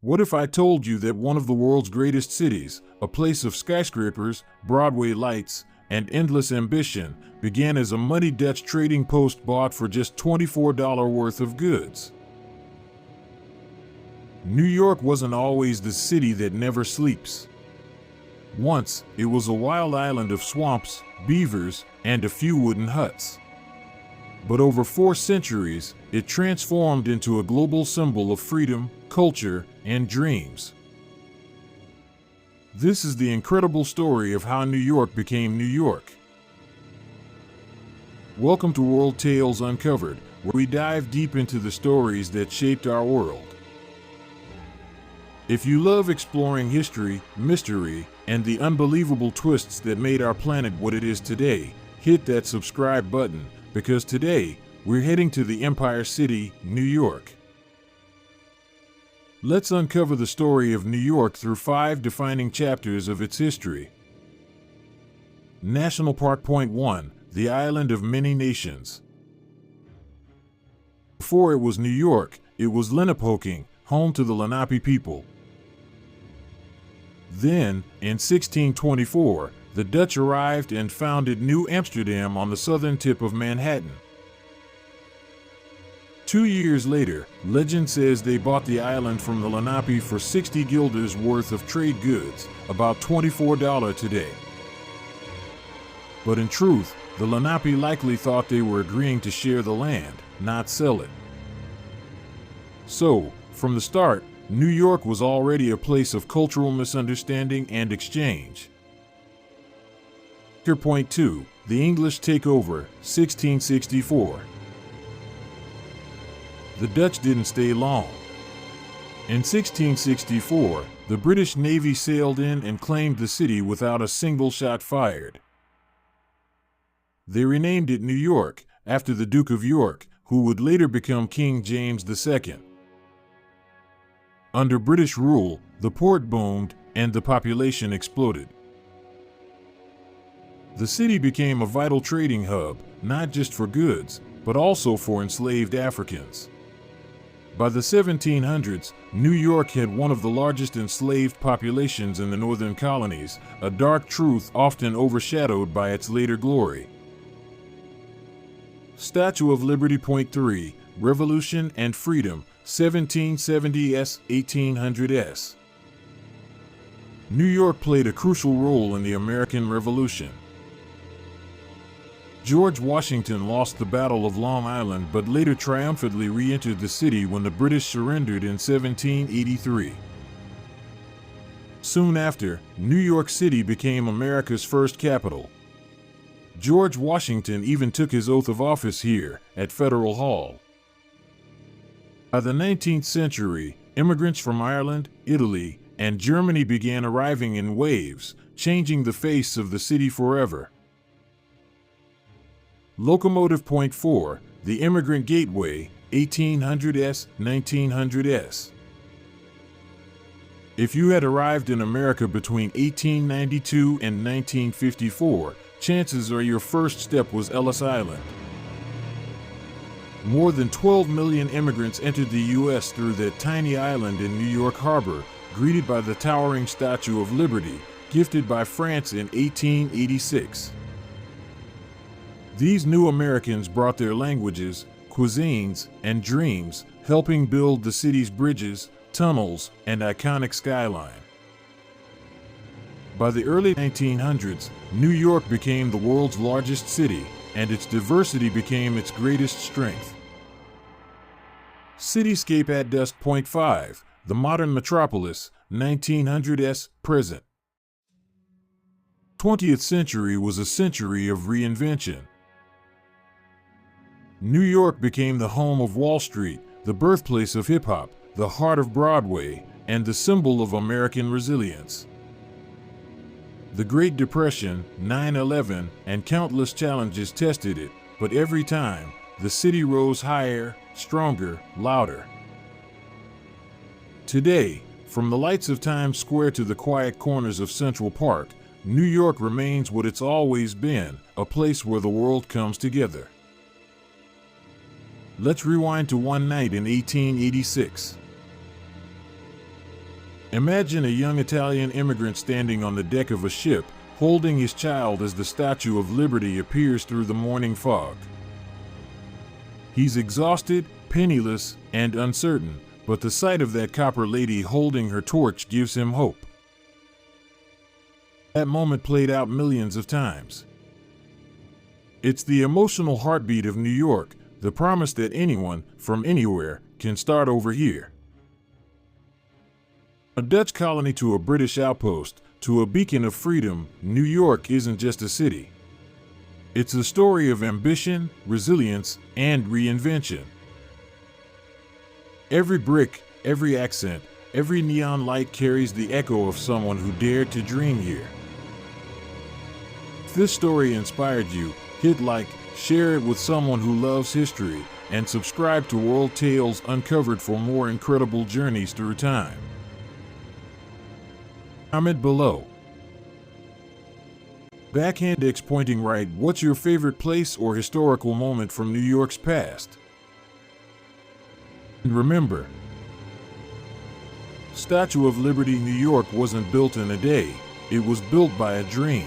What if I told you that one of the world's greatest cities, a place of skyscrapers, Broadway lights, and endless ambition, began as a muddy Dutch trading post bought for just $24 worth of goods? New York wasn't always the city that never sleeps. Once, it was a wild island of swamps, beavers, and a few wooden huts. But over 4 centuries, it transformed into a global symbol of freedom, culture, and dreams. This is the incredible story of how New York became New York. Welcome to World Tales Uncovered, where we dive deep into the stories that shaped our world. If you love exploring history, mystery, and the unbelievable twists that made our planet what it is today, hit that subscribe button, because today, we're heading to the Empire City, New York. Let's uncover the story of New York through 5 defining chapters of its history. National Park Point 1, the island of many nations. Before it was New York, it was Lenapehoking, home to the Lenape people. Then, in 1624, the Dutch arrived and founded New Amsterdam on the southern tip of Manhattan. 2 years later, legend says they bought the island from the Lenape for 60 guilders worth of trade goods, about $24 today. But in truth, the Lenape likely thought they were agreeing to share the land, not sell it. So, from the start, New York was already a place of cultural misunderstanding and exchange. Point 2, the English take over, 1664. The Dutch didn't stay long. In 1664, the British Navy sailed in and claimed the city without a single shot fired. They renamed it New York, after the Duke of York, who would later become King James II. Under British rule, the port boomed and the population exploded. The city became a vital trading hub, not just for goods, but also for enslaved Africans. By the 1700s, New York had one of the largest enslaved populations in the northern colonies, a dark truth often overshadowed by its later glory. Statue of Liberty Point 3, Revolution and Freedom, 1770s, 1800s. New York played a crucial role in the American Revolution. George Washington lost the Battle of Long Island but later triumphantly re-entered the city when the British surrendered in 1783. Soon after, New York City became America's first capital. George Washington even took his oath of office here, at Federal Hall. By the 19th century, immigrants from Ireland, Italy, and Germany began arriving in waves, changing the face of the city forever. Locomotive Point 4, the Immigrant Gateway, 1800s, 1900s. If you had arrived in America between 1892 and 1954, chances are your first step was Ellis Island. More than 12 million immigrants entered the U.S. through that tiny island in New York Harbor, greeted by the towering Statue of Liberty, gifted by France in 1886. These new Americans brought their languages, cuisines, and dreams, helping build the city's bridges, tunnels, and iconic skyline. By the early 1900s, New York became the world's largest city, and its diversity became its greatest strength. Cityscape at Dusk Point 5, the modern metropolis, 1900s, present. 20th century was a century of reinvention. New York became the home of Wall Street, the birthplace of hip-hop, the heart of Broadway, and the symbol of American resilience. The Great Depression, 9/11, and countless challenges tested it, but every time, the city rose higher, stronger, louder. Today, from the lights of Times Square to the quiet corners of Central Park, New York remains what it's always been, a place where the world comes together. Let's rewind to one night in 1886. Imagine a young Italian immigrant standing on the deck of a ship, holding his child as the Statue of Liberty appears through the morning fog. He's exhausted, penniless, and uncertain, but the sight of that copper lady holding her torch gives him hope. That moment played out millions of times. It's the emotional heartbeat of New York, the promise that anyone, from anywhere, can start over here. A Dutch colony to a British outpost, to a beacon of freedom, New York isn't just a city. It's a story of ambition, resilience, and reinvention. Every brick, every accent, every neon light carries the echo of someone who dared to dream here. If this story inspired you, hit like, share it with someone who loves history, and subscribe to World Tales Uncovered for more incredible journeys through time. Comment below. Backhand X pointing right, what's your favorite place or historical moment from New York's past? And remember, Statue of Liberty, New York wasn't built in a day, it was built by a dream.